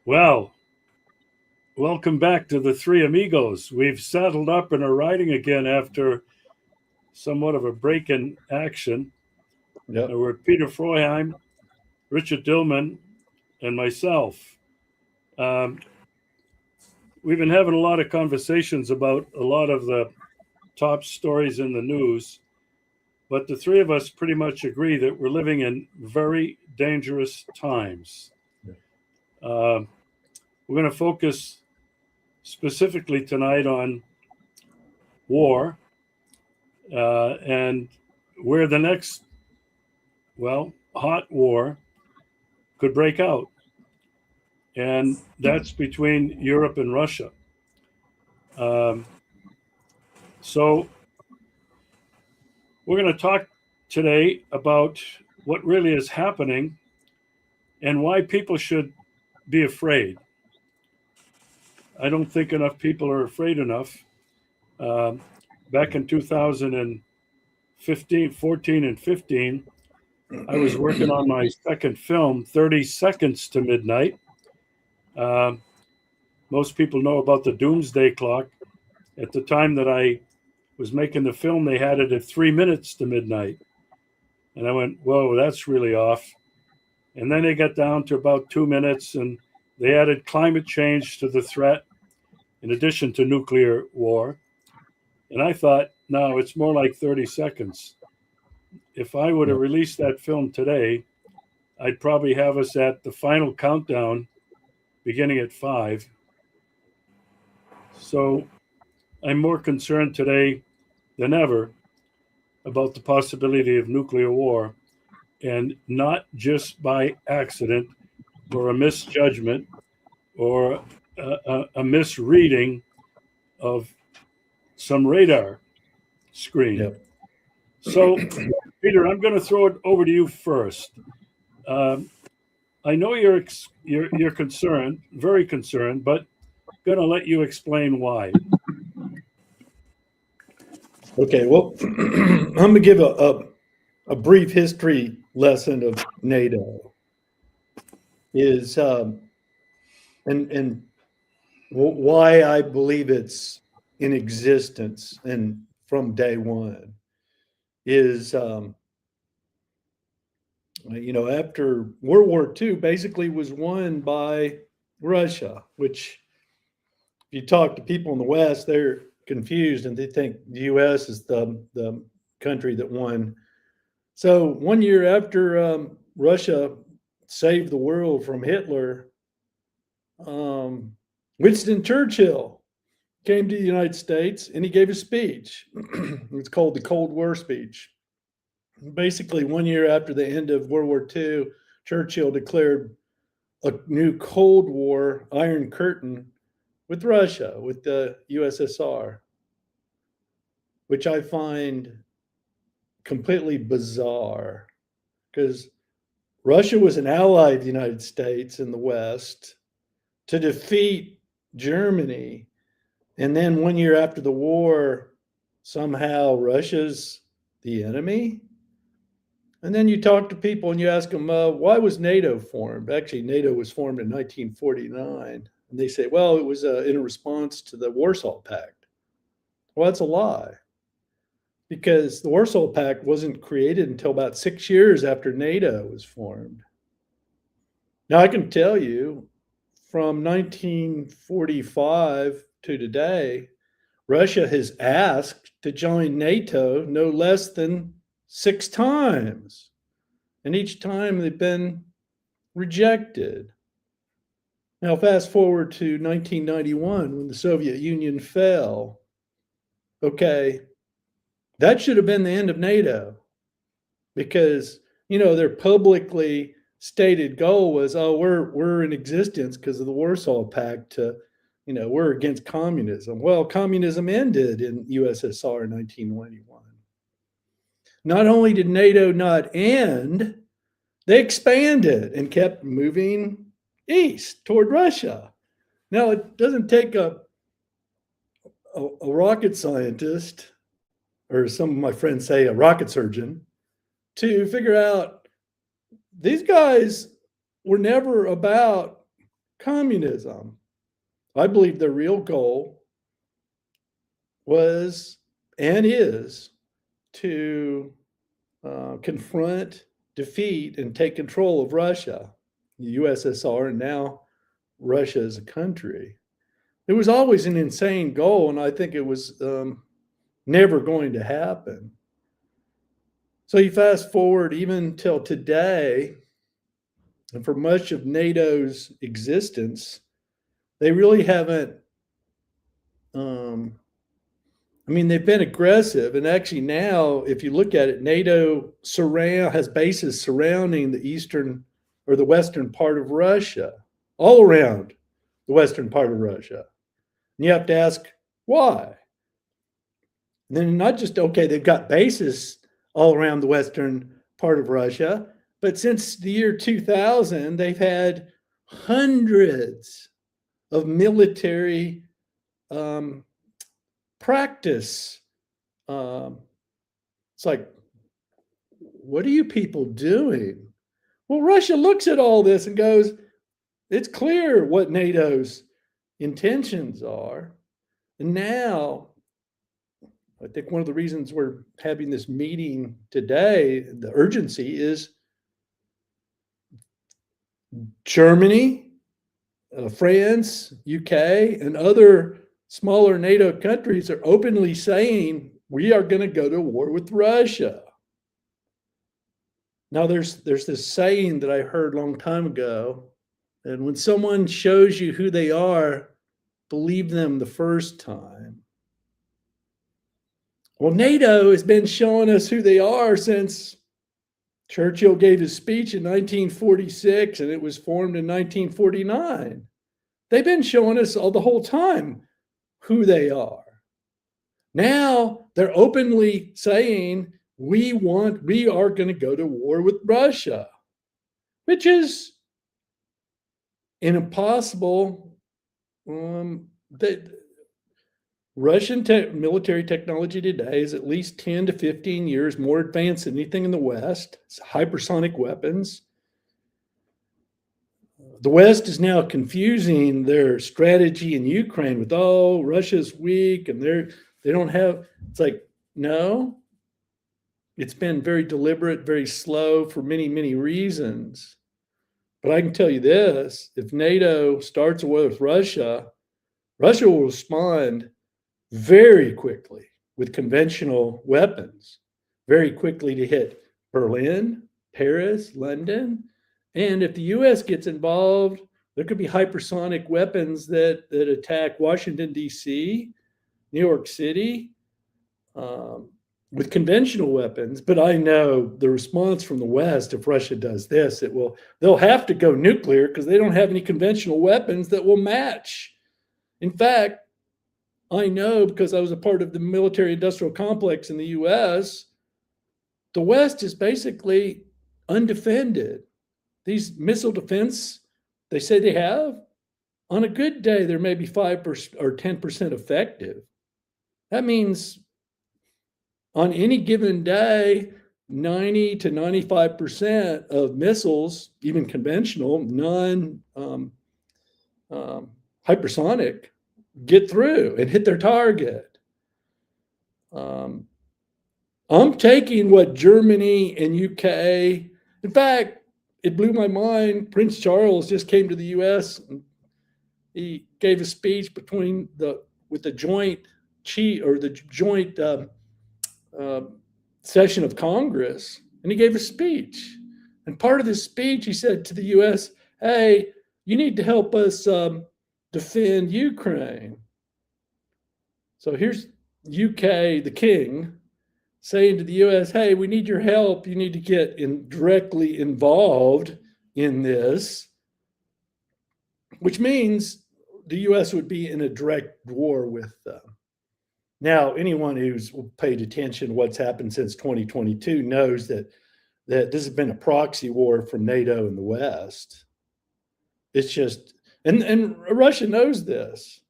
Well, welcome back to the Three Amigos. We've saddled up and are riding again after somewhat of a break in action. Yep. We're Peter Froheim, Richard Dillman, and myself. Um, we've been having a lot of conversations about a lot of the top stories in the news, but the three of us pretty much agree that we're living in very dangerous times. Um, we're going to focus specifically tonight on war and where the next, hot war could break out. And that's between Europe and Russia. Um, so we're going to talk today about what really is happening and why people should be afraid. I don't think enough people are afraid enough. Um, Back in 2015, 14, and 15, I was working on my second film, 30 Seconds to Midnight. Um, Most people know about the doomsday clock. At the time that I was making the film, they had it at 3 minutes to midnight. And I went, whoa, that's really off. And then they got down to about 2 minutes, and they added climate change to the threat in addition to nuclear war. And I thought, no, it's more like 30 seconds. If I would have released that film today, I'd probably have us at the final countdown beginning at 5. So I'm more concerned today than ever about the possibility of nuclear war, and not just by accident or a misjudgment or a misreading of some radar screen. Yep. So, Peter, I'm going to throw it over to you first. I know you're concerned, very concerned, but I'm going to let you explain why. Okay. Well, I'm going to give a brief history lesson of NATO. And why I believe it's in existence and from day one is after World War II basically was won by Russia, which if you talk to people in the West, they're confused and they think the U.S. is the country that won. So 1 year after Russia saved the world from Hitler, Winston Churchill came to the United States and he gave a speech. It's called the Cold War speech. Basically, 1 year after the end of World War II, Churchill declared a new Cold War Iron Curtain with Russia, with the USSR, which I find completely bizarre because Russia was an ally of the United States in the West to defeat Germany. And then 1 year after the war, somehow Russia's the enemy. And then you talk to people and you ask them, why was NATO formed? Actually, NATO was formed in 1949. And they say, well, it was in response to the Warsaw Pact. Well, that's a lie. Because the Warsaw Pact wasn't created until about 6 years after NATO was formed. Now, I can tell you, from 1945 to today, Russia has asked to join NATO no less than 6 times. And each time they've been rejected. Now, fast forward to 1991 when the Soviet Union fell. Okay, that should have been the end of NATO because, their publicly stated goal was, we're in existence because of the Warsaw Pact we're against communism. Well, communism ended in USSR in 1991. Not only did NATO not end, they expanded and kept moving east toward Russia. Now, it doesn't take a rocket scientist, or some of my friends say a rocket surgeon, to figure out these guys were never about communism. I believe their real goal was and is to confront, defeat, and take control of Russia, the USSR, and now Russia as a country. It was always an insane goal, and I think it was never going to happen. So you fast forward even till today, and for much of NATO's existence, they really haven't. They've been aggressive, and actually now, if you look at it, NATO has bases surrounding the eastern or the western part of Russia, all around the western part of Russia. And you have to ask why. And then not just, okay, they've got bases all around the western part of Russia, but since the year 2000, they've had hundreds of military practice. It's like, what are you people doing? Well, Russia looks at all this and goes, it's clear what NATO's intentions are. And now, I think one of the reasons we're having this meeting today, the urgency is Germany, France, UK, and other smaller NATO countries are openly saying we are going to go to war with Russia. Now, there's this saying that I heard a long time ago, and when someone shows you who they are, believe them the first time. Well, NATO has been showing us who they are since Churchill gave his speech in 1946, and it was formed in 1949. They've been showing us all the whole time who they are. Now they're openly saying we are going to go to war with Russia, which is an impossible. That Russian military technology today is at least 10 to 15 years more advanced than anything in the West. It's hypersonic weapons. The West is now confusing their strategy in Ukraine with, oh, Russia's weak and they don't have. It's like, no, it's been very deliberate, very slow for many, many reasons. But I can tell you this, if NATO starts a war with Russia, Russia will respond very quickly with conventional weapons, very quickly to hit Berlin, Paris, London. And if the U.S. gets involved, there could be hypersonic weapons that attack Washington, D.C., New York City, with conventional weapons. But I know the response from the West, if Russia does this, they'll have to go nuclear because they don't have any conventional weapons that will match. In fact, I know because I was a part of the military industrial complex in the U.S., the West is basically undefended. These missile defense, they say they have, on a good day, there may be 5% or 10% effective. That means on any given day, 90 to 95% of missiles, even conventional, hypersonic, get through and hit their target. I'm taking what Germany and UK, in fact, it blew my mind. Prince Charles just came to the U.S. And he gave a speech with the joint session of Congress, and he gave a speech. And part of this speech, he said to the U.S., "Hey, you need to help us defend Ukraine." So here's UK, the king, saying to the U.S., hey, we need your help. You need to get directly involved in this, which means the U.S. would be in a direct war with them. Now, anyone who's paid attention to what's happened since 2022 knows that this has been a proxy war from NATO and the West. It's just, and Russia knows this.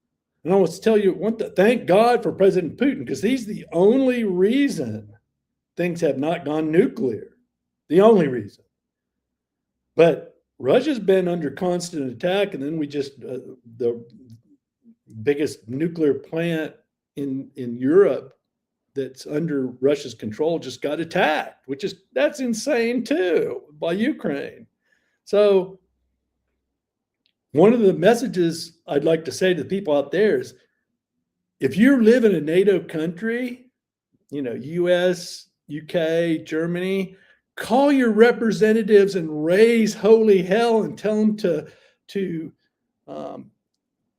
And I want to tell you, thank God for President Putin, because he's the only reason things have not gone nuclear. The only reason. But Russia's been under constant attack, and then we just the biggest nuclear plant in Europe that's under Russia's control just got attacked, that's insane too, by Ukraine. So one of the messages I'd like to say to the people out there is, if you live in a NATO country, US, UK, Germany, call your representatives and raise holy hell and tell them to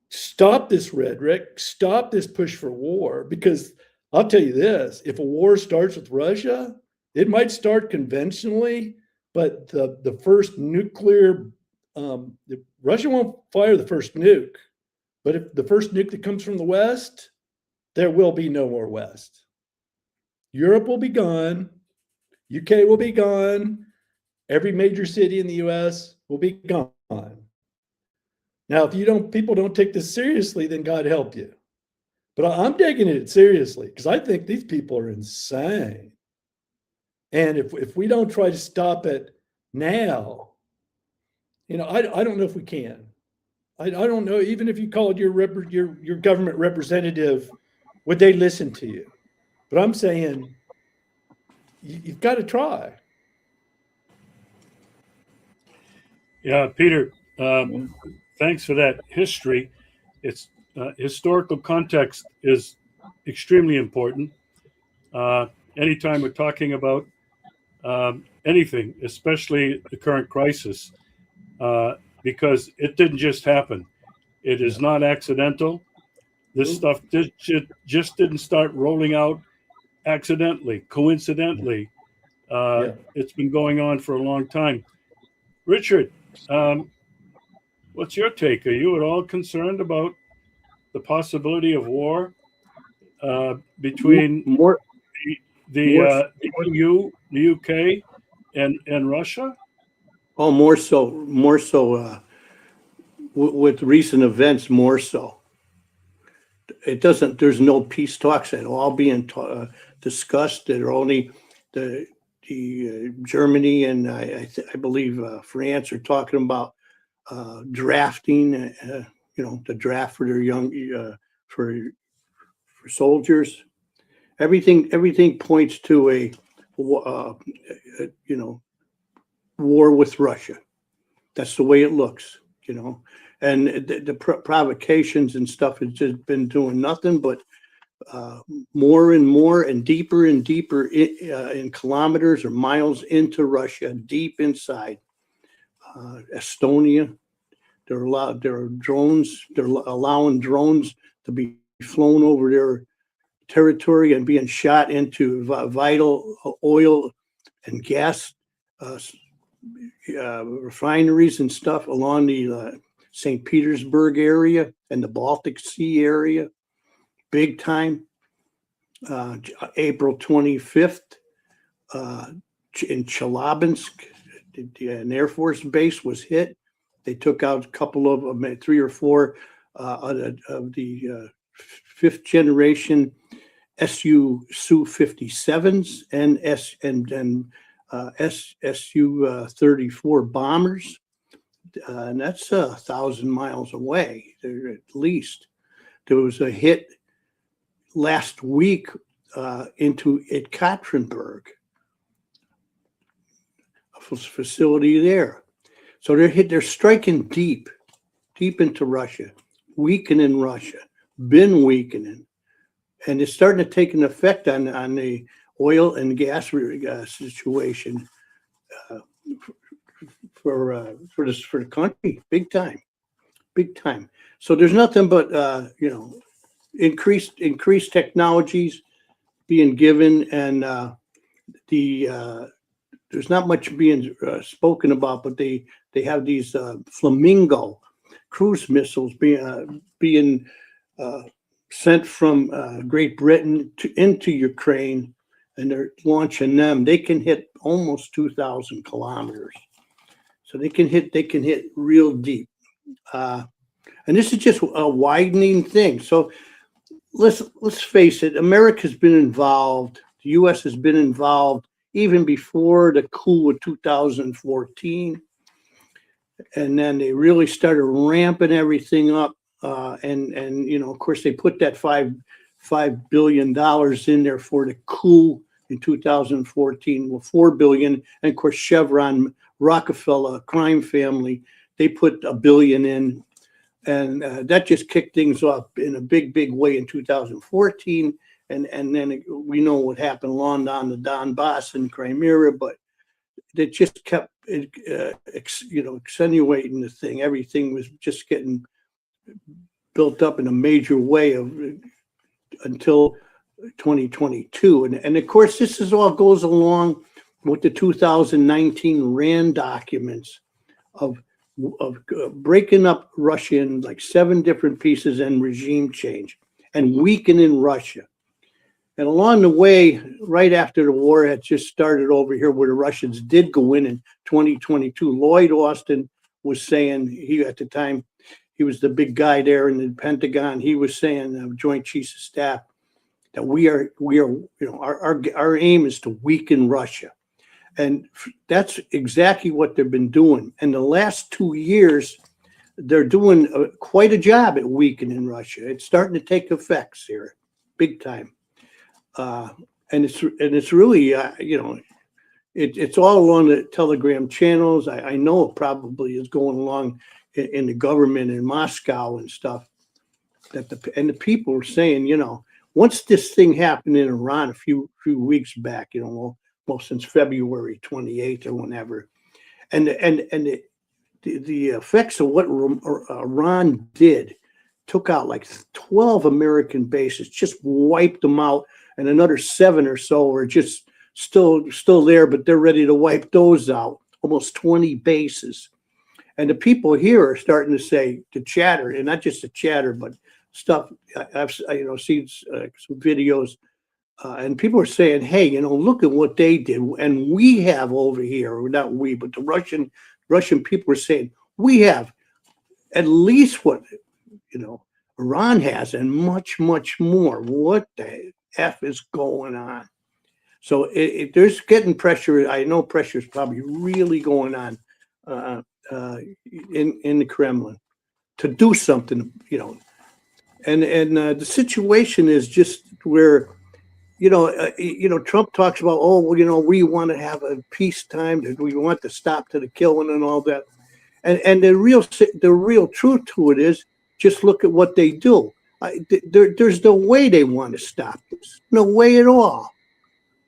stop this rhetoric, stop this push for war. Because I'll tell you this, if a war starts with Russia, it might start conventionally, but the first nuclear, Russia won't fire the first nuke, but if the first nuke that comes from the West, there will be no more West. Europe will be gone. UK will be gone. Every major city in the US will be gone. Now, if people don't take this seriously, then God help you. But I'm taking it seriously because I think these people are insane. And if we don't try to stop it now, I don't know if we can. I don't know, even if you called your government representative, would they listen to you? But I'm saying you've got to try. Yeah, Peter, thanks for that history. It's historical context is extremely important. Anytime we're talking about anything, especially the current crisis, because it didn't just happen. It is not accidental. This stuff just didn't start rolling out accidentally, coincidentally. It's been going on for a long time. Richard, what's your take? Are you at all concerned about the possibility of war between the EU, the UK, and Russia? Oh, more so with recent events, more so. There's no peace talks at all being discussed. There are only the Germany and I believe France are talking about drafting, the draft for their young for soldiers. Everything points to a war with Russia. That's the way it looks, and the provocations and stuff has just been doing nothing but more and more and deeper in kilometers or miles into Russia, deep inside. Estonia, they're allowing drones to be flown over their territory and being shot into vital oil and gas refineries and stuff along the St. Petersburg area and the Baltic Sea area, big time. April 25th, in Chelyabinsk, an Air Force base was hit. They took out a couple of 3 or 4 of the 5th generation Su-57s and Su-34 bombers, and that's 1,000 miles away at least. There was a hit last week at Ekaterinburg, a facility there. So they're striking deep into Russia, weakening Russia, been weakening. And it's starting to take an effect on the oil and gas situation for the country, big time. So there's nothing but increased technologies being given, and there's not much being spoken about, but they have these Flamingo cruise missiles being sent from Great Britain into Ukraine, and they're launching them. They can hit almost 2,000 kilometers, so they can hit real deep. And this is just a widening thing. So let's face it, America's been involved. The U.S. has been involved even before the coup of 2014. and then they really started ramping everything up. And of course, they put that $5 billion in there for the coup in 2014. Well, $4 billion, and of course, Chevron, Rockefeller crime family, they put $1 billion in, and that just kicked things off in a big way in 2014. And then we know what happened along down the Donbass and Crimea, but it just kept accentuating the thing. Everything was just getting built up in a major way until 2022. And of course, this all goes along with the 2019 RAND documents of breaking up Russia in like 7 different pieces and regime change and weakening Russia. And along the way, right after the war had just started over here, where the Russians did go in 2022, Lloyd Austin was saying, at the time, he was the big guy there in the Pentagon. He was saying, Joint Chiefs of Staff, that our aim is to weaken Russia. And that's exactly what they've been doing. And the last 2 years, they're doing quite a job at weakening Russia. It's starting to take effects here, big time. And it's really, it's all along the Telegram channels. I know it probably is going along in the government in Moscow and stuff. And the people are saying, once this thing happened in Iran a few weeks back, well, since February 28th or whenever, and the effects of what Iran did took out like 12 American bases, just wiped them out. And another 7 or so are just still there, but they're ready to wipe those out. Almost 20 bases. And the people here are starting to say, to chatter, and not just to chatter, but stuff. I've seen some videos, and people are saying, hey, look at what they did. And we have over here, not we, but the Russian people are saying, we have at least what, Iran has, and much, much more. What the F is going on? So there's getting pressure. I know pressure is probably really going on in the Kremlin to do something, And the situation is just where, Trump talks about, we want to have a peacetime, we want to stop to the killing and all that. And the real truth to it is, just look at what they do. There's no way they want to stop this. No way at all.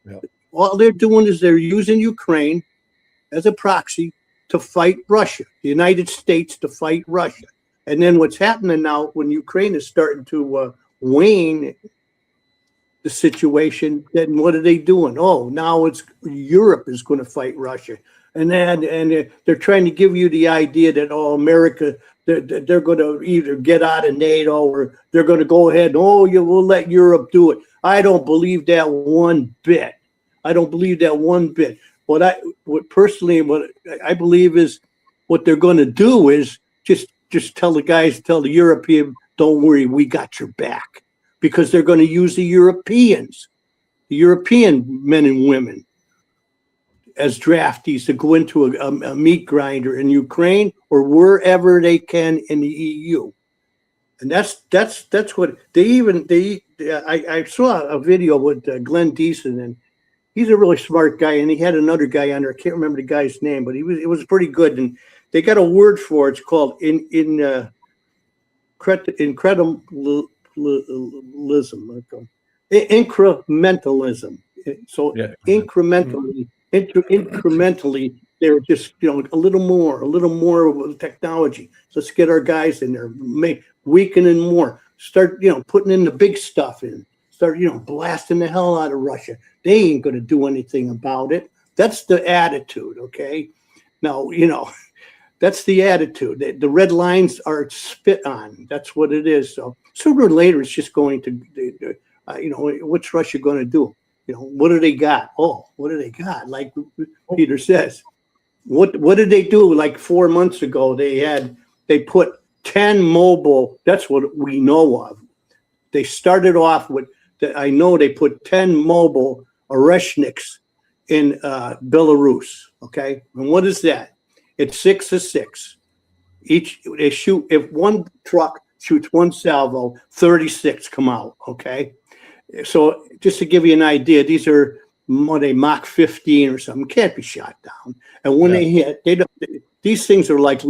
Yeah. All they're doing is they're using Ukraine as a proxy to fight Russia, the United States to fight Russia. And then what's happening now, when Ukraine is starting to wane the situation, then what are they doing? Oh, now it's Europe is going to fight Russia. And they're trying to give you the idea that, America, they're going to either get out of NATO or they're going to go ahead and, we'll let Europe do it. I don't believe that one bit. What I believe is what they're going to do is just tell the European, don't worry, we got your back. Because they're going to use the European men and women as draftees to go into a meat grinder in Ukraine or wherever they can in the EU. And that's what I saw a video with Glenn Deason, and he's a really smart guy, and he had another guy on there. I can't remember the guy's name, but it was pretty good. And they got a word for it. It's called incrementalism. So yeah. Incrementally, they're just a little more technology. Let's get our guys in there, weakening more. Start putting in the big stuff in. Start blasting the hell out of Russia. They ain't going to do anything about it. That's the attitude. Okay, now that's the attitude. The red lines are spit on. That's what it is. So sooner or later, it's just going to. What's Russia going to do? What do they got? What do they got? Like Peter says, what did they do? Like 4 months ago, they put 10 mobile. That's what we know of. They started off with. I know they put 10 mobile Oreshniks in Belarus. Okay, and what is that? It's 6 of 6. They shoot, if one truck shoots one salvo, 36 come out. Okay. So just to give you an idea, these are Mach 15 or something, can't be shot down. And when they hit, these things are like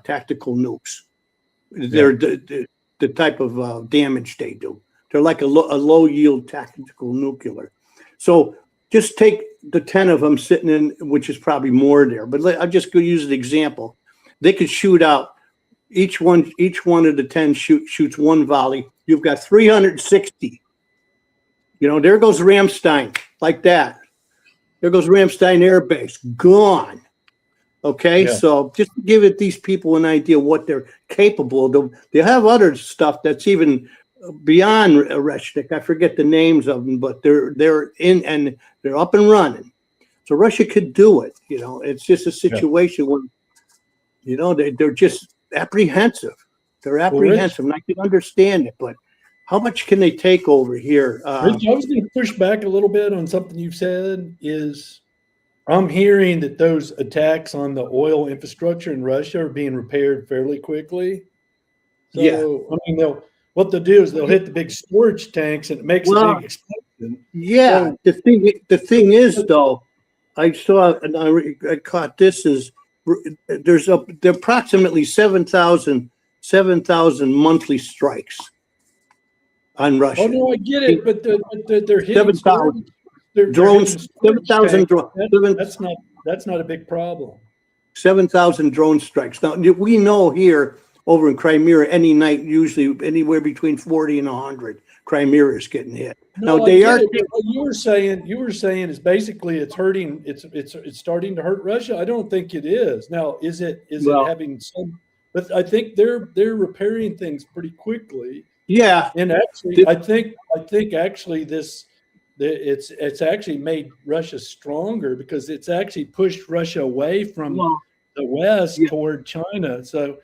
tactical nukes. They're the type of damage they do. They're like a low yield tactical nuclear. So just take the 10 of them sitting in, which is probably more there, but I'll just go use an example. They could shoot out each one of the 10 shoots one volley. You've got 360. There goes Ramstein, like that. There goes Ramstein Air Base, gone. Okay, so just to give these people an idea what they're capable of. They have other stuff that's even beyond Reshnik. I forget the names of them, but they're in and they're up and running. So Russia could do it. It's just a situation where, they're just apprehensive. They're apprehensive, and I can understand it, but how much can they take over here? Rich, I was going to push back a little bit on something you've said. I'm hearing that those attacks on the oil infrastructure in Russia are being repaired fairly quickly. So, I mean, what they'll do is they'll hit the big storage tanks and it makes a big explosion. Yeah, so, the thing is, though, I saw and I caught this is there's approximately 7,000 monthly strikes on Russia. Oh no, I get it, but they're hitting 7,000 drones. 7,000 drones. That's not a big problem. 7,000 drone strikes. Now we know here over in Crimea, any night, usually anywhere between 40 and 100. Crimea is getting hit. No, now they are. What you were saying is basically it's hurting. It's starting to hurt Russia. I don't think it is. Now, is it having some? But I think they're repairing things pretty quickly. Yeah, and actually, I think actually it's actually made Russia stronger because it's actually pushed Russia away from the West toward China. So.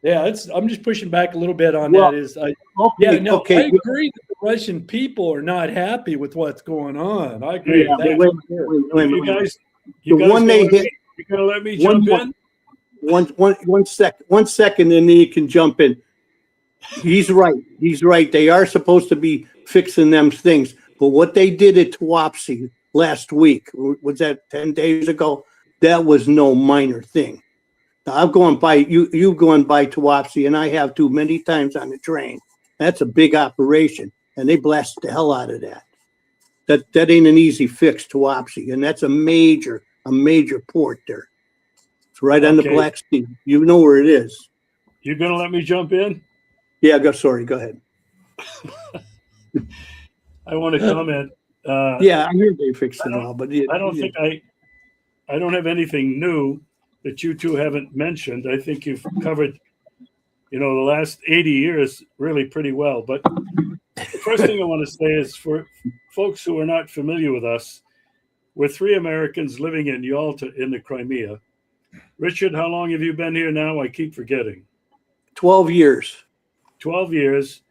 Yeah, I'm just pushing back a little bit on that. I agree that the Russian people are not happy with what's going on. I agree with that. Wait, you guys you're gonna let me jump in? One second, and then you can jump in. He's right. They are supposed to be fixing them things, but what they did at Tuapse last week, was that 10 days ago? That was no minor thing. I've gone by you've gone by Tuapse, and I have too many times on the train. That's a big operation, and they blasted the hell out of that. That ain't an easy fix, Tuapse, and that's a major port there. It's right on the Black Sea. You know where it is. You're gonna let me jump in? Yeah, go ahead. I want to comment. Yeah, I hear they fixed it all, but I don't have anything new that you two haven't mentioned. I think you've covered, the last 80 years really pretty well. But the first thing I want to say is for folks who are not familiar with us, we're three Americans living in Yalta in the Crimea. Richard, how long have you been here now? I keep forgetting. 12 years. 12 years.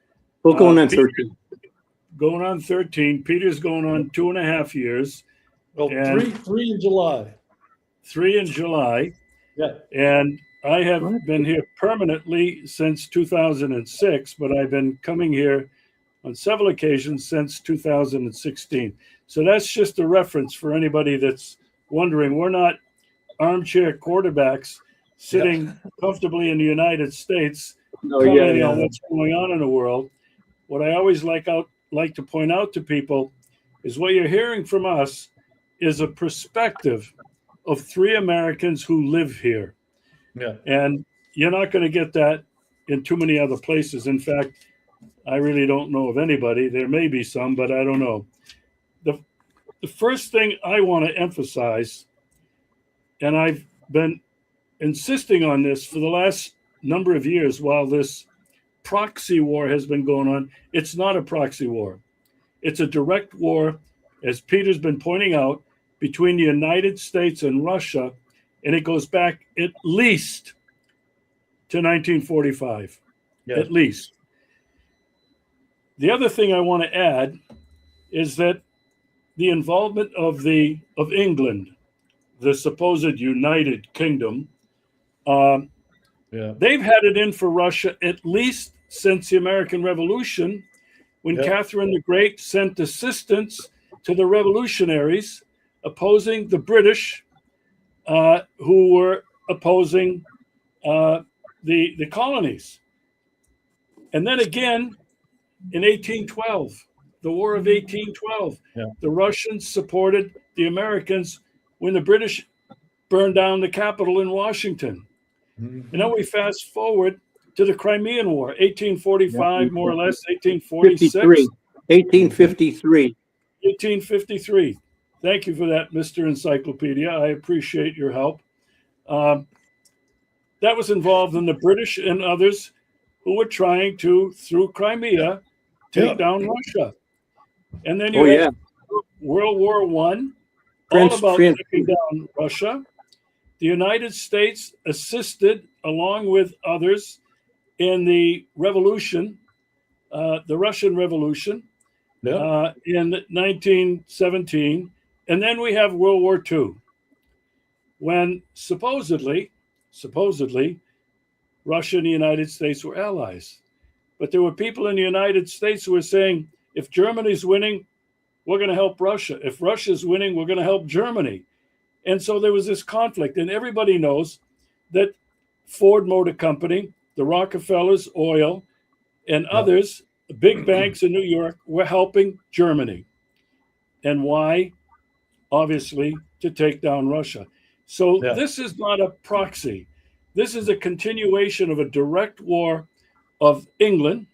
Well, going on 13. Going on 13. Peter's going on 2.5 years. Well, three in July. 3 in July. Yeah. And I have been here permanently since 2006, but I've been coming here on several occasions since 2016. So that's just a reference for anybody that's wondering. We're not armchair quarterbacks sitting comfortably in the United States commenting on what's going on in the world. What I always like to point out to people is what you're hearing from us is a perspective of three Americans who live here. Yeah. And you're not going to get that in too many other places. In fact, I really don't know of anybody. There may be some, but I don't know. The first thing I want to emphasize, and I've been insisting on this for the last number of years while this proxy war has been going on, it's not a proxy war. It's a direct war, as Peter's been pointing out, between the United States and Russia, and it goes back at least to 1945, at least. The other thing I want to add is that the involvement of England, the supposed United Kingdom, Yeah. They've had it in for Russia at least since the American Revolution, when Yep. Catherine the Great sent assistance to the revolutionaries opposing the British, who were opposing the colonies. And then again, in 1812, the War of 1812, Yeah. the Russians supported the Americans when the British burned down the Capitol in Washington. Mhm. And then we fast forward to the Crimean War, 1845, more or less, 1846. 1853. 1853. Thank you for that, Mr. Encyclopedia. I appreciate your help. That was involved in the British and others who were trying to, through Crimea, take down Russia. And then you had World War I, all about taking down Russia. The United States assisted, along with others, in the revolution, the Russian Revolution, in 1917. And then we have World War II, when supposedly, Russia and the United States were allies. But there were people in the United States who were saying, if Germany's winning, we're going to help Russia. If Russia's winning, we're going to help Germany. And so there was this conflict. And everybody knows that Ford Motor Company, the Rockefellers, oil, and others, the big banks in New York, were helping Germany. And why? Obviously, to take down Russia. So this is not a proxy. This is a continuation of a direct war of England.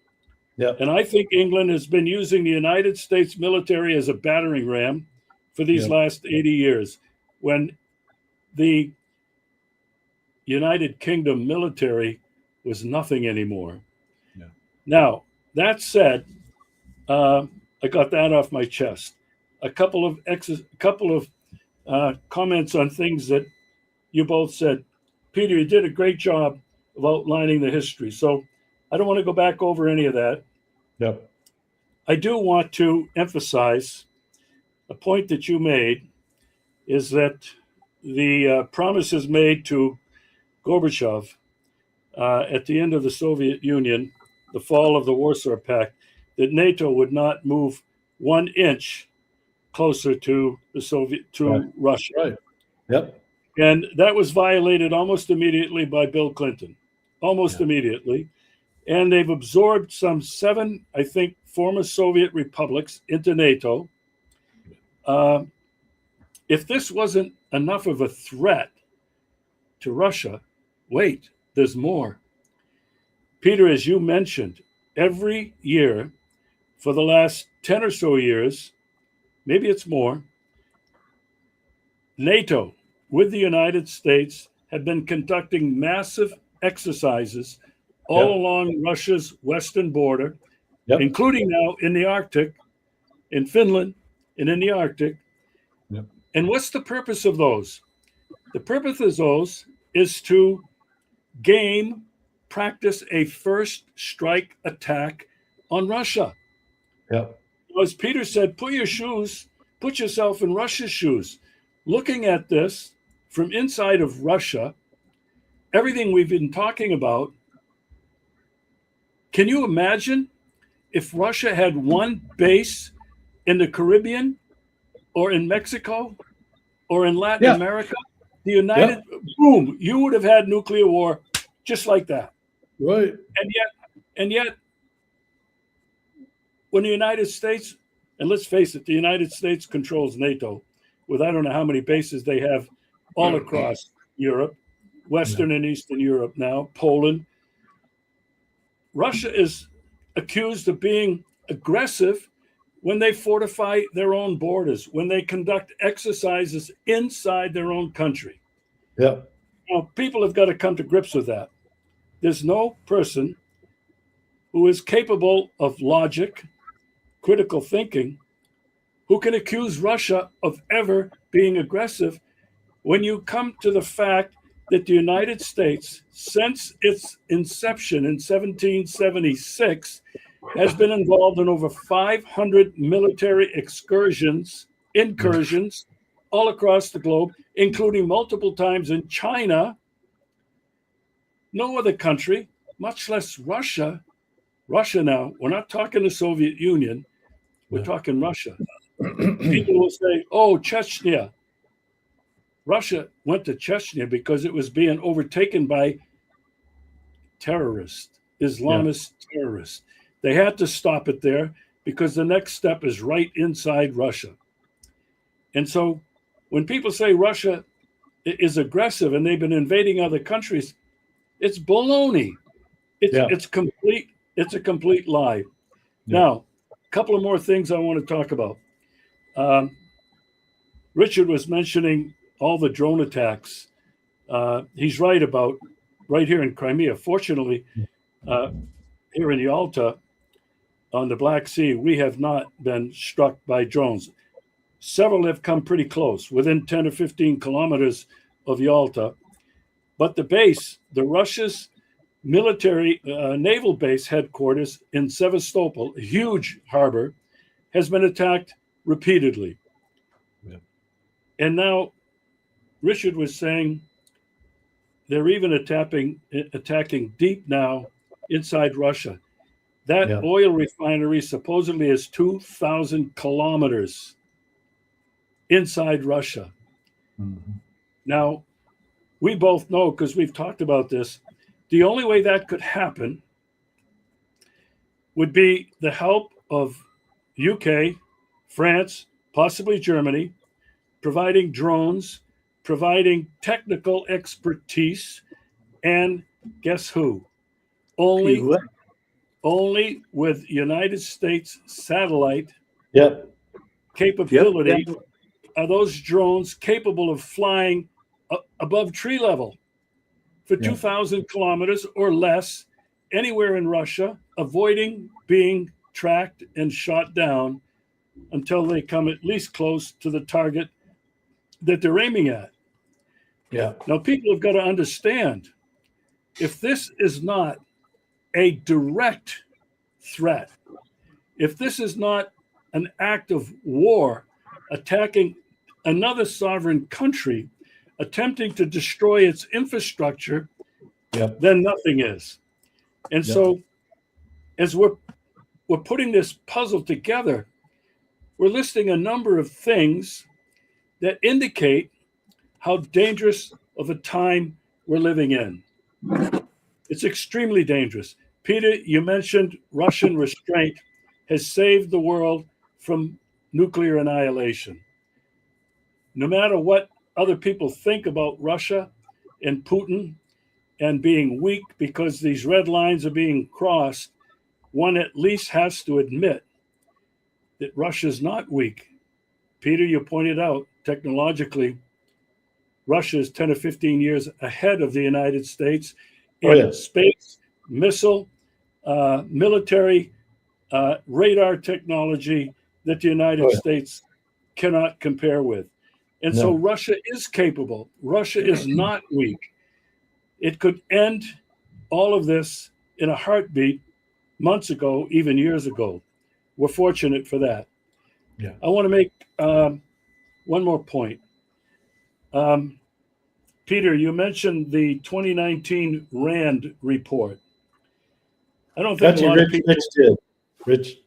And I think England has been using the United States military as a battering ram for these last 80 years, when the United Kingdom military was nothing anymore. Now, that said, I got that off my chest. A couple of comments on things that you both said. Peter, you did a great job of outlining the history. So I don't want to go back over any of that. Yep. I do want to emphasize a point that you made, is that the promises made to Gorbachev at the end of the Soviet Union, the fall of the Warsaw Pact, that NATO would not move 1 inch closer to Russia. Right. Yep. And that was violated almost immediately by Bill Clinton, almost immediately. And they've absorbed some 7, I think, former Soviet republics into NATO. If this wasn't enough of a threat to Russia, wait, there's more. Peter, as you mentioned, every year for the last 10 or so years, maybe it's more, NATO with the United States have been conducting massive exercises all along Russia's western border, including now in the Arctic, in Finland, and in the Arctic. And what's the purpose of those? The purpose of those is to practice a first strike attack on Russia. As Peter said, put yourself in Russia's shoes. Looking at this from inside of Russia, everything we've been talking about, can you imagine if Russia had one base in the Caribbean or in Mexico or in Latin America? Boom, you would have had nuclear war just like that. Right. And yet, when the United States, and let's face it, the United States controls NATO with I don't know how many bases they have all across Europe, Western and Eastern Europe now, Poland. Russia is accused of being aggressive when they fortify their own borders, when they conduct exercises inside their own country. Now, people have got to come to grips with that. There's no person who is capable of logic, critical thinking, who can accuse Russia of ever being aggressive when you come to the fact that the United States, since its inception in 1776, has been involved in over 500 military incursions all across the globe, including multiple times in China, No other country, much less Russia. Russia now, we're not talking the Soviet Union, we're talking Russia. People will say, oh, Chechnya. Russia went to Chechnya because it was being overtaken by terrorists, Islamist terrorists. They had to stop it there because the next step is right inside Russia. And so when people say Russia is aggressive and they've been invading other countries, it's baloney. It's complete. It's a complete lie. Yeah. Now, a couple of more things I want to talk about. Richard was mentioning all the drone attacks. He's right about right here in Crimea. Fortunately, here in Yalta, on the Black Sea, we have not been struck by drones. Several have come pretty close, within 10 or 15 kilometers of Yalta. But the base, the Russia's military naval base headquarters in Sevastopol, a huge harbor, has been attacked repeatedly. Yeah. And now Richard was saying they're even attacking deep now inside Russia. That oil refinery supposedly is 2,000 kilometers inside Russia. Mm-hmm. Now, we both know, because we've talked about this, the only way that could happen would be the help of UK, France, possibly Germany, providing drones, providing technical expertise, and guess who? Only with United States satellite capability are those drones capable of flying above tree level for 2,000 kilometers or less anywhere in Russia, avoiding being tracked and shot down until they come at least close to the target that they're aiming at. Yeah. Now, people have got to understand, if this is not a direct threat, if this is not an act of war attacking another sovereign country, attempting to destroy its infrastructure, then nothing is. And so as we're putting this puzzle together, we're listing a number of things that indicate how dangerous of a time we're living in. It's extremely dangerous. Peter, you mentioned Russian restraint has saved the world from nuclear annihilation. No matter what other people think about Russia and Putin and being weak because these red lines are being crossed, one at least has to admit that Russia's not weak. Peter, you pointed out, technologically, Russia is 10 or 15 years ahead of the United States in space, missile, military, radar technology that the United States cannot compare with. And so Russia is capable. Russia is not weak. It could end all of this in a heartbeat months ago, even years ago. We're fortunate for that. Yeah. I want to make one more point. Peter, you mentioned the 2019 RAND report. I don't think a lot of people... Rich did. Rich.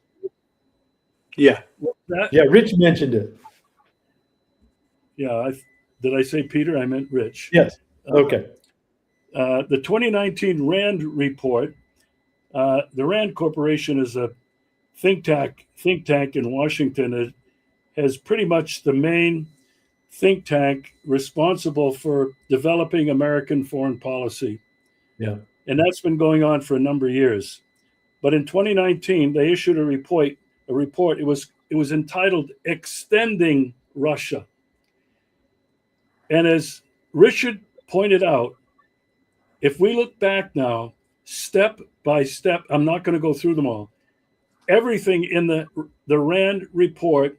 Yeah. Yeah, Rich mentioned it. Yeah, did I say Peter? I meant Rich. Yes. Okay. The 2019 RAND report, the RAND Corporation is a think tank in Washington. It has pretty much the main think tank responsible for developing American foreign policy. Yeah. And that's been going on for a number of years. But in 2019, they issued a report. It was entitled Extending Russia. And as Richard pointed out, if we look back now, step by step, I'm not going to go through them all. Everything in the RAND report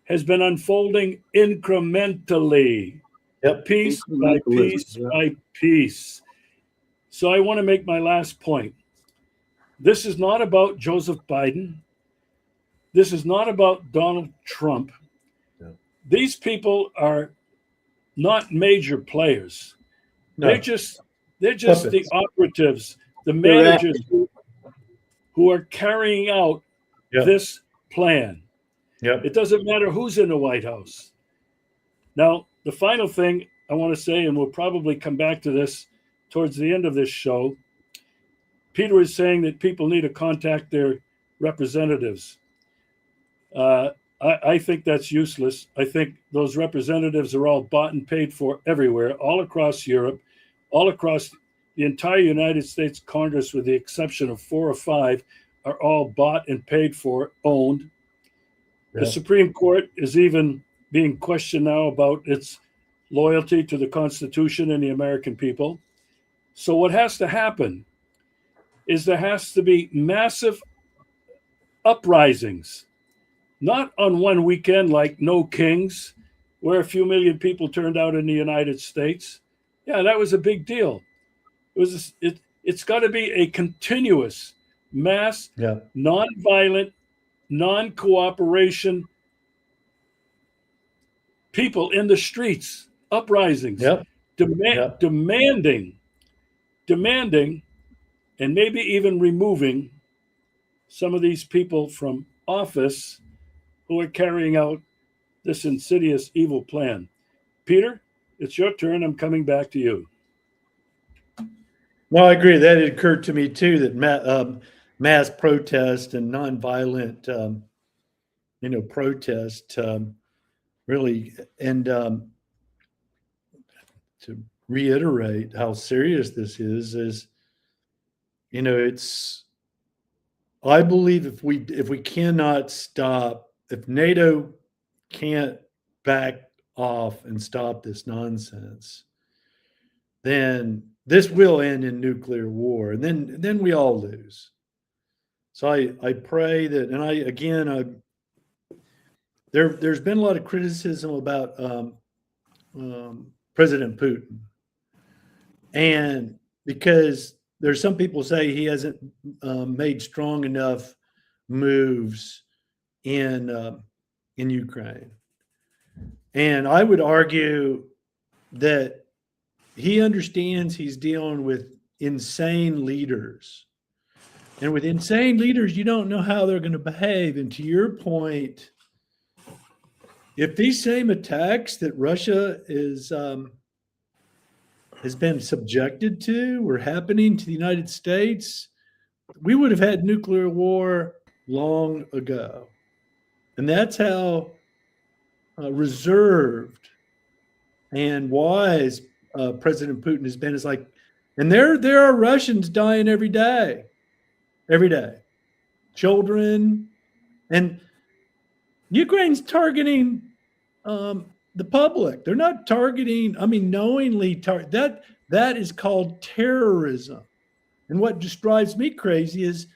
has been unfolding incrementally, piece by piece by piece. So I want to make my last point. This is not about Joseph Biden. This is not about Donald Trump. Yeah. These people are not major players. No. They're just Puppets. the operatives, the They're managers who are carrying out Yep. this plan. Yep. It doesn't matter who's in the White House. Now, the final thing I want to say, and we'll probably come back to this towards the end of this show, Peter is saying that people need to contact their representatives. I think that's useless. I think those representatives are all bought and paid for everywhere, all across Europe, all across the entire United States Congress, with the exception of 4 or 5, are all bought and paid for, owned. The Supreme Court is even being questioned now about its loyalty to the Constitution and the American people. So what has to happen is there has to be massive uprisings, not on one weekend like No Kings, where a few million people turned out in the United States. Yeah, that was a big deal. It's got to be a continuous mass, non-violent, non-cooperation, people in the streets, uprisings, demanding, and maybe even removing some of these people from office who are carrying out this insidious evil plan. Peter, it's your turn. I'm coming back to you. Well, I agree. That it occurred to me too that mass protest and nonviolent, protest really, and to reiterate how serious this is, it's. I believe if we cannot stop, if NATO can't back off and stop this nonsense, then this will end in nuclear war, and then we all lose. So I pray that, and there's been a lot of criticism about President Putin, and because there's some people say he hasn't made strong enough moves in Ukraine, and I would argue that he understands he's dealing with insane leaders. And with insane leaders, you don't know how they're going to behave. And to your point, if these same attacks that Russia has been subjected to were happening to the United States, we would have had nuclear war long ago. And that's how reserved and wise President Putin has been. Is like, and there are Russians dying every day, children, and Ukraine's targeting the public. They're not targeting. I mean, knowingly that is called terrorism. And what just drives me crazy is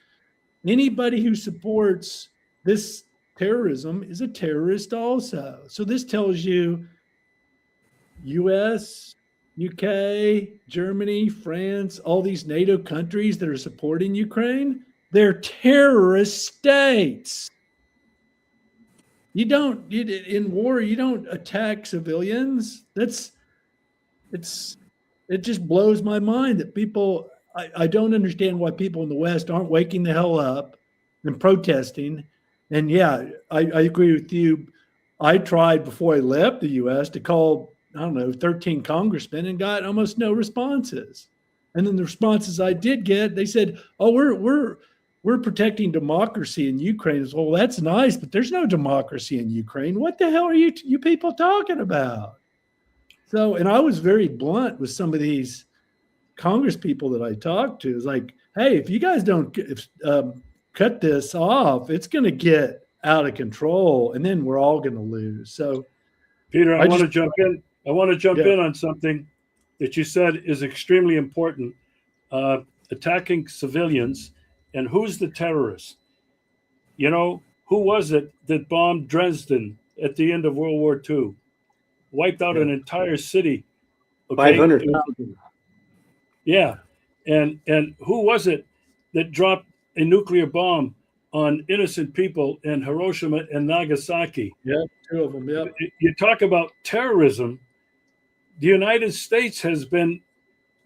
anybody who supports this terrorism is a terrorist also. So this tells you, U.S., UK, Germany, France, all these NATO countries that are supporting Ukraine, they're terrorist states. In war, you don't attack civilians. It just blows my mind that people, I don't understand why people in the West aren't waking the hell up and protesting. And yeah, I agree with you. I tried before I left the U.S. to call, 13 congressmen and got almost no responses. And then the responses I did get, they said, "Oh, we're protecting democracy in Ukraine." Well, that's nice, but there's no democracy in Ukraine. What the hell are you people talking about? So, and I was very blunt with some of these Congress people that I talked to. It's like, hey, if you guys don't cut this off, it's going to get out of control, and then we're all going to lose. So, Peter, I want to jump in. I want to jump in on something that you said is extremely important. Attacking civilians, and who's the terrorist? Who was it that bombed Dresden at the end of World War II? Wiped out an entire city. Okay? 500,000. Yeah. And who was it that dropped a nuclear bomb on innocent people in Hiroshima and Nagasaki? Yeah, 2 of them, You talk about terrorism. The United States has been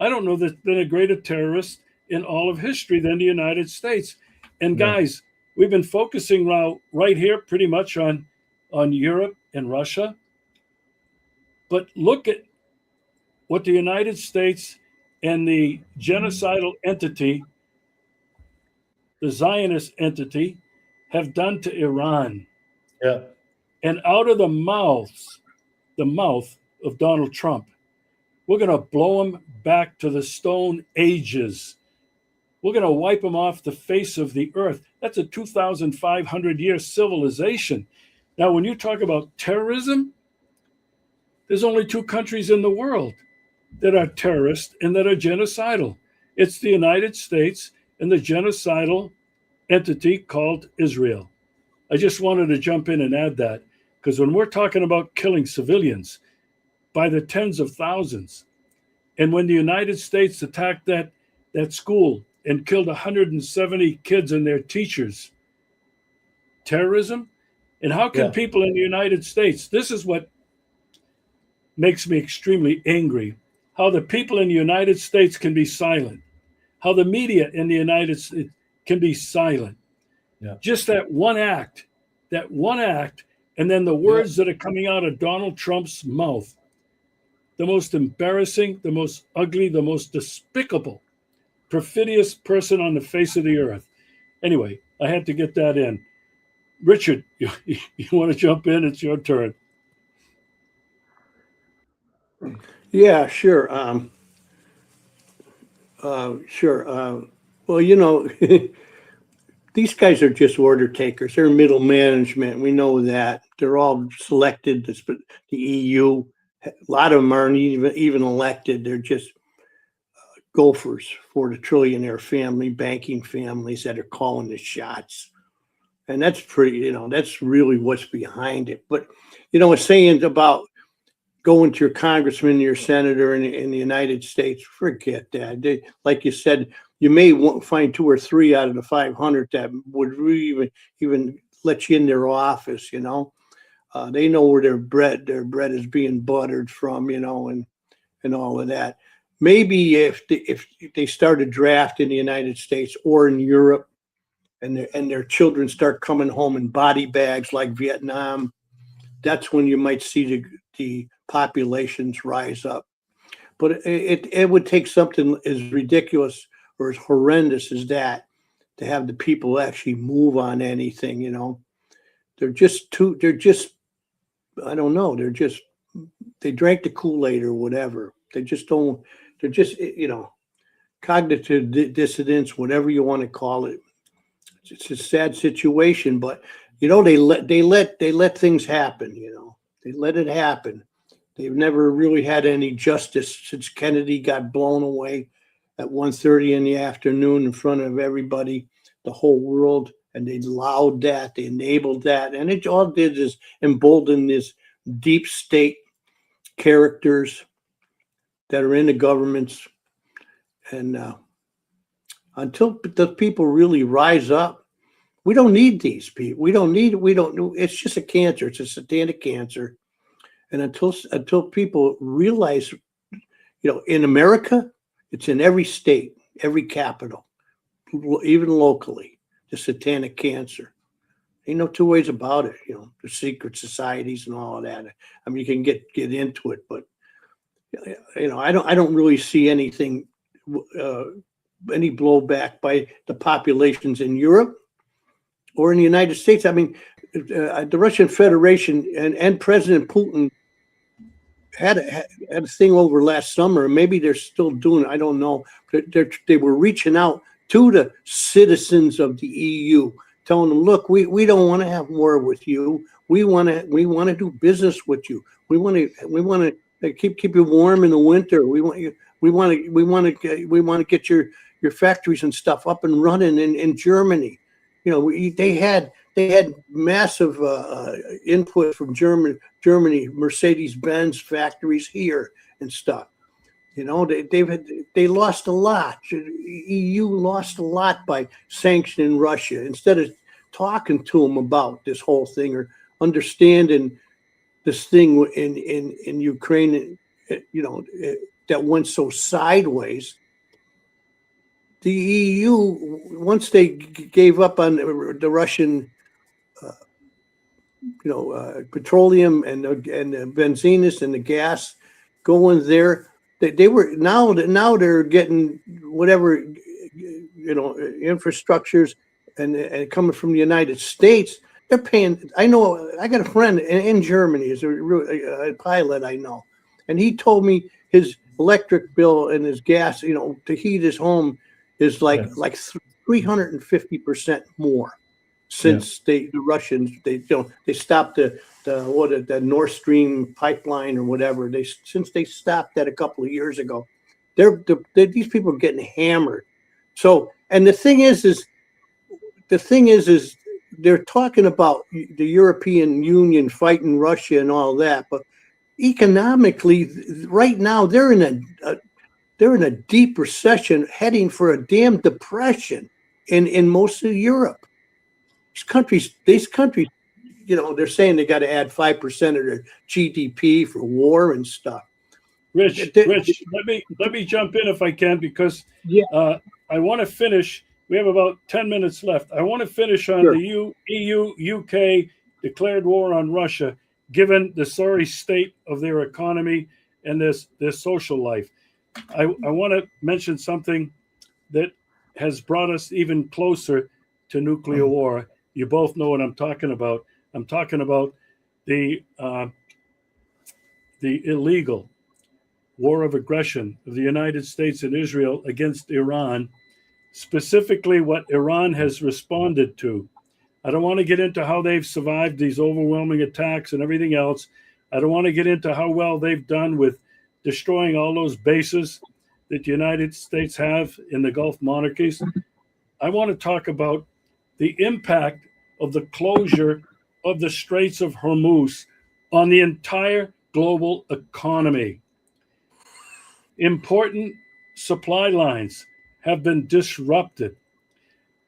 I don't know there's been a greater terrorist in all of history than the United States. And Yeah. guys, we've been focusing now right here pretty much on Europe and Russia. But look at what the United States and the genocidal entity, the Zionist entity, have done to Iran. Yeah. And out of the mouth of Donald Trump, we're going to blow him back to the Stone Ages. We're going to wipe him off the face of the earth. That's a 2,500 year civilization. Now, when you talk about terrorism, there's only two countries in the world that are terrorist and that are genocidal. It's the United States and the genocidal entity called Israel. I just wanted to jump in and add that because when we're talking about killing civilians by the tens of thousands, and when the United States attacked that school and killed 170 kids and their teachers, terrorism? And how can Yeah. people in the United States, this is what makes me extremely angry, how the people in the United States can be silent, how the media in the United States can be silent. Yeah. Just that one act, and then the words that are coming out of Donald Trump's mouth, the most embarrassing, the most ugly, the most despicable, perfidious person on the face of the earth. Anyway, I had to get that in. Richard, you want to jump in? It's your turn. Yeah, sure. Sure. Well, you know, these guys are just order takers. They're middle management. We know that. They're all selected. The EU, a lot of them aren't even elected. They're just gophers for the trillionaire family, banking families that are calling the shots. And that's pretty, you know, that's really what's behind it. But, you know, saying about going to your congressman, your senator in the United States, forget that. Like you said, you may find 2 or 3 out of the 500 that would really even let you in their office, you know. They know where their bread is being buttered from, you know, and all of that. Maybe if they start a draft in the United States or in Europe, and their children start coming home in body bags like Vietnam, that's when you might see the populations rise up. But it would take something as ridiculous or as horrendous as that to have the people actually move on anything, you know. They're just I don't know, they drank the Kool-Aid or whatever. They're just, you know, cognitive dissidence, whatever you want to call it. It's a sad situation, but you know, they let things happen, you know. They let it happen. They've never really had any justice since Kennedy got blown away at 1:30 in the afternoon in front of everybody, the whole world, and they allowed that, they enabled that, and it all did is embolden this deep state characters that are in the governments. And until the people really rise up, we don't need these people. It's just a cancer. It's a satanic cancer. And until people realize, you know, in America, it's in every state, every capital, even locally, the satanic cancer. Ain't no two ways about it, you know, the secret societies and all of that. I mean, you can get into it, but you know, I don't really see anything, any blowback by the populations in Europe or in the United States. I mean, the Russian Federation and President Putin had a thing over last summer. Maybe they're still doing it. I don't know. They were reaching out to the citizens of the EU, telling them, look, we don't want to have war with you. We want to do business with you. We want to keep you warm in the winter. We want to get your factories and stuff up and running in Germany. You know, they had massive input from Germany, Mercedes-Benz factories here and stuff. You know, they lost a lot. EU lost a lot by sanctioning Russia instead of talking to them about this whole thing or understanding this thing in Ukraine that went so sideways. The EU, once they gave up on the Russian, petroleum and the benzinus and the gas going there, they were now they're getting whatever infrastructures and coming from the United States. They're paying. I know. I got a friend in Germany. Is a pilot I know, and he told me his electric bill and his gas, to heat his home, is like 350% more since the Russians they stopped the Nord Stream pipeline or whatever. Since they stopped that a couple of years ago, these people are getting hammered. So, and the thing is they're talking about the European Union fighting Russia and all that, but economically, right now they're in a deep recession, heading for a damn depression in most of Europe. These countries, they're saying they got to add 5% of their GDP for war and stuff. Rich, let me jump in if I can, because I want to finish. We have about 10 minutes left. I want to finish on the EU, UK declared war on Russia, given the sorry state of their economy and their social life. I want to mention something that has brought us even closer to nuclear war. You both know what I'm talking about. I'm talking about the illegal war of aggression of the United States and Israel against Iran, specifically what Iran has responded to. I don't want to get into how they've survived these overwhelming attacks and everything else. I don't want to get into how well they've done with destroying all those bases that the United States have in the Gulf monarchies. I want to talk about the impact of the closure of the Straits of Hormuz on the entire global economy. Important supply lines have been disrupted.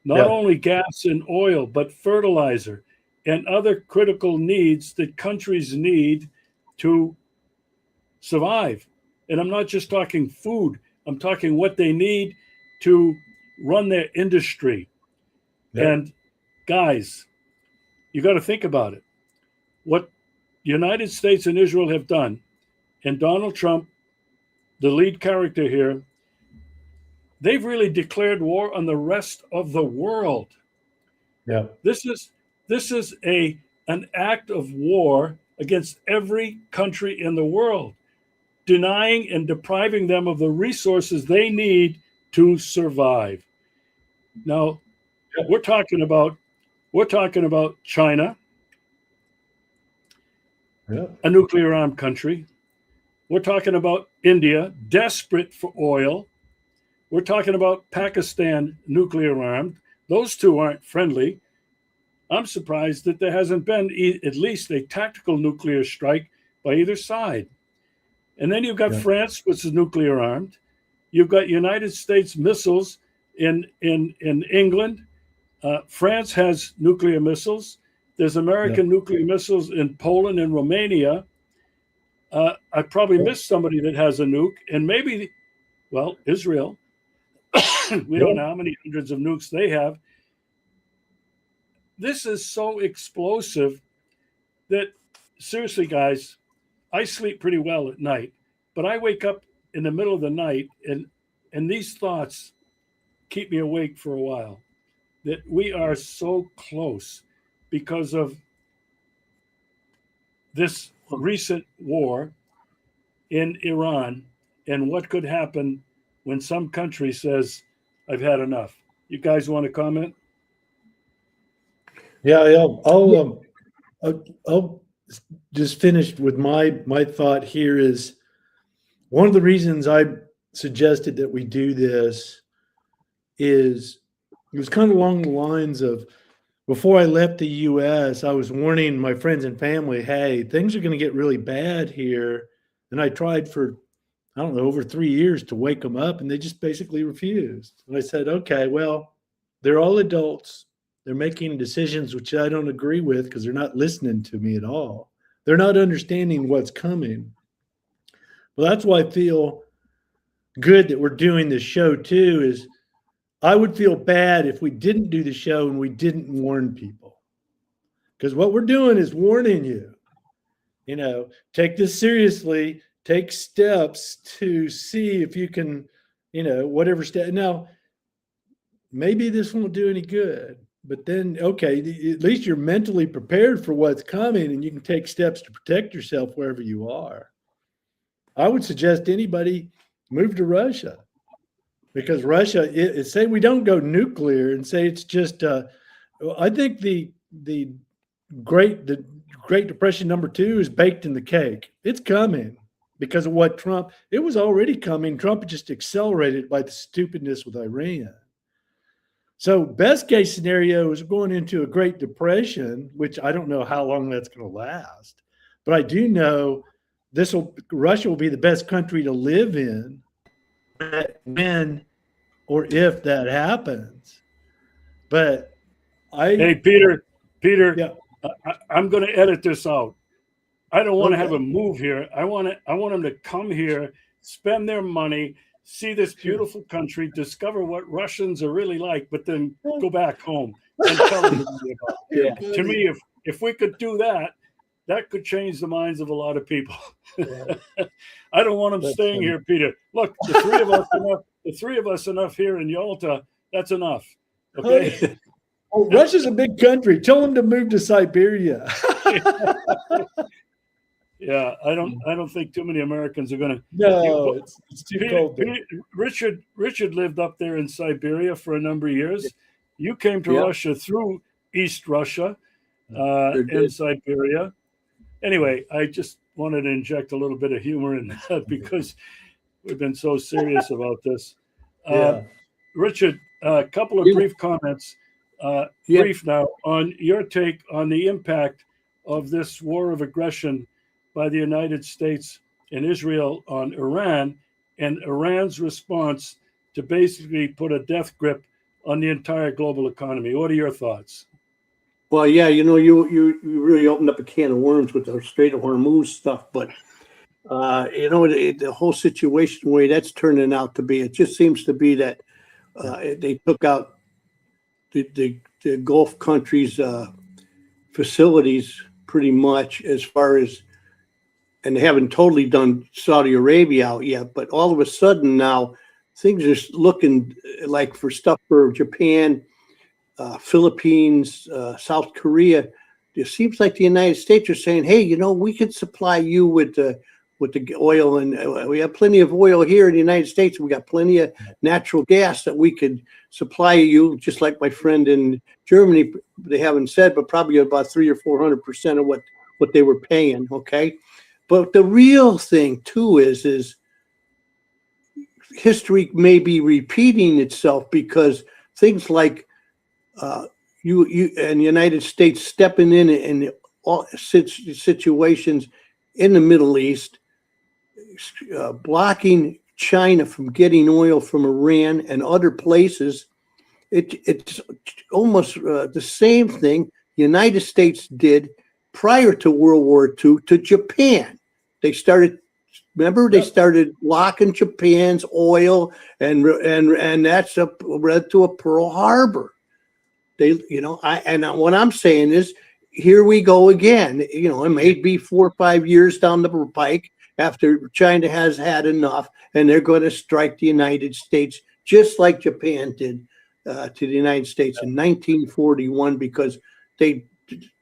Not only gas and oil, but fertilizer and other critical needs that countries need to survive. And I'm not just talking food, I'm talking what they need to run their industry. And guys, you got to think about it. What the United States and Israel have done, and Donald Trump, the lead character here, they've really declared war on the rest of the world. Yeah. This is an act of war against every country in the world, denying and depriving them of the resources they need to survive. Now, we're talking about China, a nuclear armed country. We're talking about India, desperate for oil. We're talking about Pakistan, nuclear armed. Those two aren't friendly. I'm surprised that there hasn't been at least a tactical nuclear strike by either side. And then you've got France, which is nuclear armed. You've got United States missiles in England. France has nuclear missiles. There's American nuclear missiles in Poland and Romania. I probably missed somebody that has a nuke, and maybe, Israel. We don't know how many hundreds of nukes they have. This is so explosive that, seriously, guys, I sleep pretty well at night, but I wake up in the middle of the night, and these thoughts keep me awake for a while, that we are so close because of this recent war in Iran and what could happen when some country says, I've had enough. You guys want to comment? Yeah, I'll just finish with my thought here. Is one of the reasons I suggested that we do this is it was kind of along the lines of, before I left the U.S., I was warning my friends and family, hey, things are going to get really bad here. And I tried for, I don't know, over 3 years to wake them up, and they just basically refused. And I said, okay, well, they're all adults. They're making decisions which I don't agree with because they're not listening to me at all. They're not understanding what's coming. Well, that's why I feel good that we're doing this show too. Is I would feel bad if we didn't do the show and we didn't warn people, because what we're doing is warning you. You know, take this seriously. Take steps to see if you can, you know, whatever step. Now, maybe this won't do any good, but then, okay, at least you're mentally prepared for what's coming and you can take steps to protect yourself wherever you are. I would suggest anybody move to Russia, because Russia, say we don't go nuclear and say it's just, I think the Great Depression #2 is baked in the cake. It's coming because of what Trump, it was already coming. Trump just accelerated by the stupidness with Iran. So best case scenario is going into a Great Depression, which I don't know how long that's going to last. But I do know Russia will be the best country to live in when or if that happens. But Hey, Peter, yeah. I'm going to edit this out. I don't want to have them move here. I want them to come here, spend their money, see this beautiful country, discover what Russians are really like, but then go back home and tell them about it. Yeah. To me, if we could do that, that could change the minds of a lot of people. I don't want them staying here, Peter. Look, the three of us enough here in Yalta, that's enough. Okay. Oh, Russia's a big country. Tell them to move to Siberia. Yeah, I don't think too many Americans are going to. No, it's too cold there. Richard lived up there in Siberia for a number of years. You came to Russia through East Russia and Siberia. Anyway, I just wanted to inject a little bit of humor in that because we've been so serious about this. Richard, a couple of brief comments. Brief now on your take on the impact of this war of aggression by the United States and Israel on Iran, and Iran's response to basically put a death grip on the entire global economy. What are your thoughts? Well, yeah, you know, you really opened up a can of worms with the Strait of Hormuz stuff, but you know, the whole situation, the way that's turning out to be, it just seems to be that they took out the Gulf countries' facilities pretty much, as far as, and they haven't totally done Saudi Arabia out yet, but all of a sudden now things are looking like for stuff for Japan, Philippines, South Korea. It seems like the United States are saying, hey, you know, we could supply you with the oil, and we have plenty of oil here in the United States. We got plenty of natural gas that we could supply you, just like my friend in Germany. They haven't said, but probably about 300 or 400% of what they were paying. Okay, but the real thing too is history may be repeating itself, because things like you and the United States stepping in all situations in the Middle East, blocking China from getting oil from Iran and other places. It's almost the same thing the United States did prior to World War II to Japan. They started, remember, they started blocking Japan's oil, and that's led to a Pearl Harbor. They, you know, what I'm saying is, here we go again. You know, it may be 4 or 5 years down the pike after China has had enough, and they're going to strike the United States just like Japan did to the United States in 1941, because they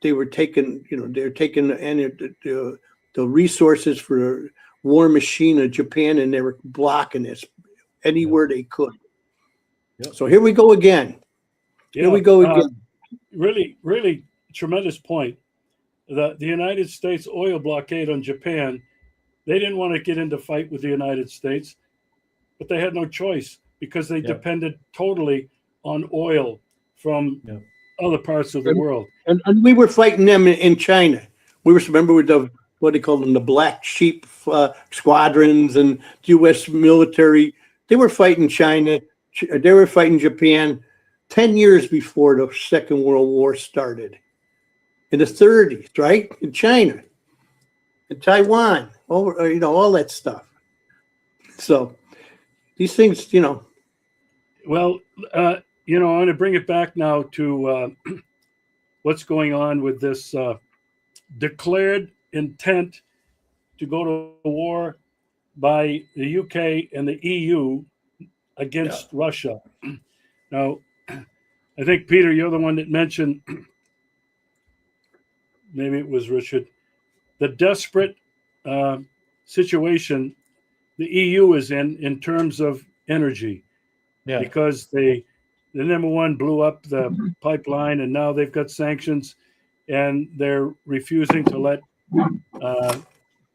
were taking, you know, they're taking the resources for war machine of Japan, and they were blocking this anywhere they could. So here we go again. Here we go again. Really, really tremendous point. The United States oil blockade on Japan, they didn't want to get into fight with the United States, but they had no choice, because they depended totally on oil from other parts of the world. And we were fighting them in China. We were, remember, with the, what they called them, the black sheep squadrons and U.S. military. They were fighting China. They were fighting Japan 10 years before the Second World War started. In the 30s, right? In China, in Taiwan, you know, all that stuff. So these things, Well, I want to bring it back now to what's going on with this declared intent to go to war by the UK and the EU against Russia. Now, I think, Peter, you're the one that mentioned, maybe it was Richard, the desperate situation the EU is in terms of energy, because the number one blew up the pipeline, and now they've got sanctions, and they're refusing to let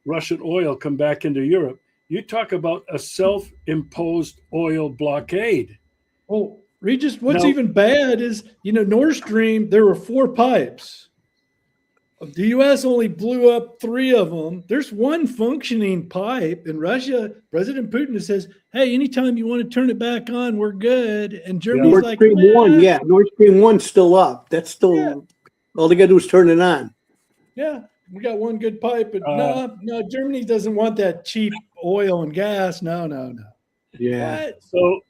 Russian oil come back into Europe. You talk about a self-imposed oil blockade. Well, Regis, what's even bad is, Nord Stream, there were 4 pipes. The U.S. only blew up 3 of them. There's one functioning pipe in Russia. President Putin says, hey, anytime you want to turn it back on, we're good. And Germany's Nord Stream 1, Nord Stream 1's still up. That's still, all they got to do is turn it on. Yeah, we got one good pipe, but no, Germany doesn't want that cheap oil and gas. No. Yeah.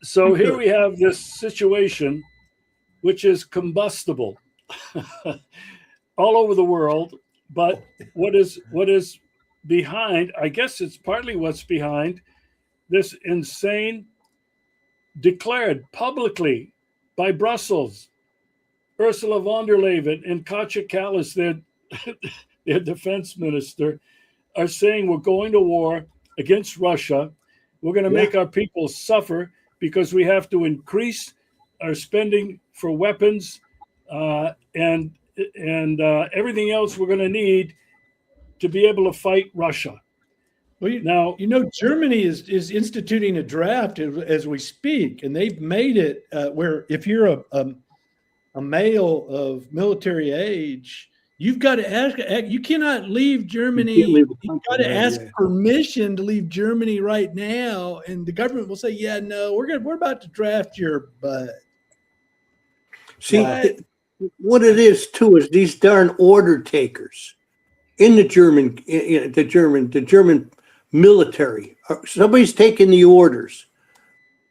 So here we have this situation, which is combustible all over the world. But what is behind? I guess it's partly what's behind this insane, declared publicly by Brussels, Ursula von der Leyen and Katja Kallas, their defense minister, are saying we're going to war against Russia. We're going to make our people suffer because we have to increase our spending for weapons and everything else we're going to need to be able to fight Russia. Well, Germany is instituting a draft as we speak, and they've made it where if you're a male of military age, you've got to ask. You cannot leave Germany. You've got to ask permission to leave Germany right now, and the government will say, "Yeah, no, we're about to draft your butt." See, what it is too is these darn order takers in the German military. Somebody's taking the orders.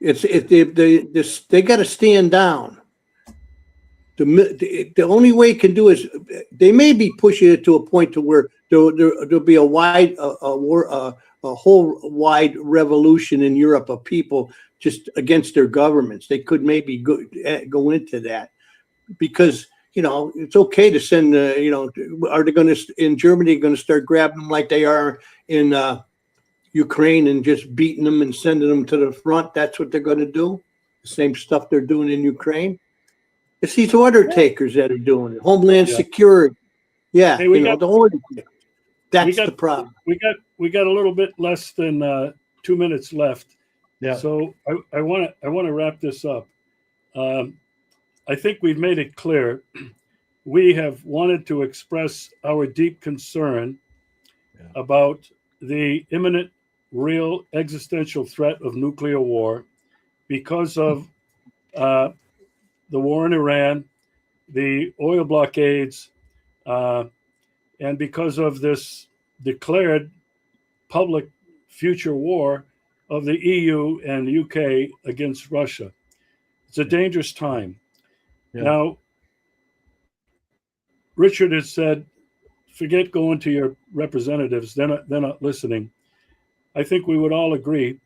They got to stand down. The only way it can do is they may be pushing it to a point to where there'll be a whole wide revolution in Europe of people just against their governments. They could maybe go into that because it's okay to send are they going to in Germany going to start grabbing them like they are in Ukraine and just beating them and sending them to the front? That's what they're going to do. The same stuff they're doing in Ukraine. It's these order takers that are doing it. Homeland Security. Yeah, hey, the order takers. That's the problem. We got a little bit less than 2 minutes left. Yeah. So I want to wrap this up. I think we've made it clear. We have wanted to express our deep concern about the imminent, real existential threat of nuclear war because of the war in Iran, the oil blockades, and because of this declared public future war of the EU and the UK against Russia. It's a dangerous time. Yeah. Now, Richard has said, forget going to your representatives. They're not listening. I think we would all agree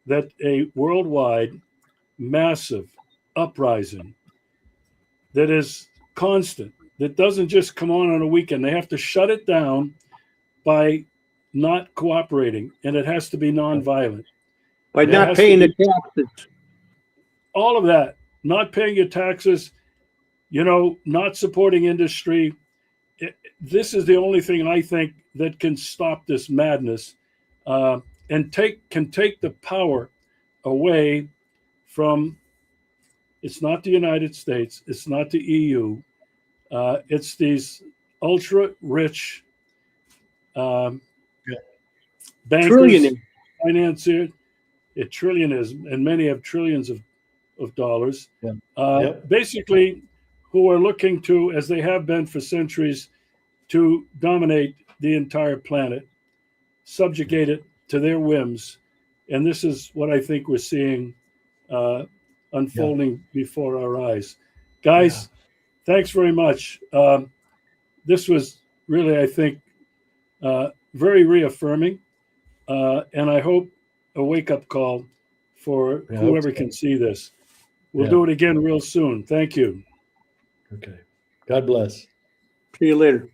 that a worldwide massive uprising that is constant, that doesn't just come on a weekend. They have to shut it down by not cooperating, and it has to be nonviolent. By not paying the taxes. All of that, not paying your taxes, not supporting industry. This is the only thing I think that can stop this madness and can take the power away from. It's not the United States. It's not the EU. It's these ultra-rich bankers, financiers, trillionaires, and many have trillions of dollars. Yeah. Basically, who are looking to, as they have been for centuries, to dominate the entire planet, subjugate it to their whims, And this is what I think we're seeing unfolding before our eyes. Guys, thanks very much. This was really, I think, very reaffirming. And I hope a wake-up call for whoever can see this. We'll do it again real soon. Thank you. Okay. God bless. See you later.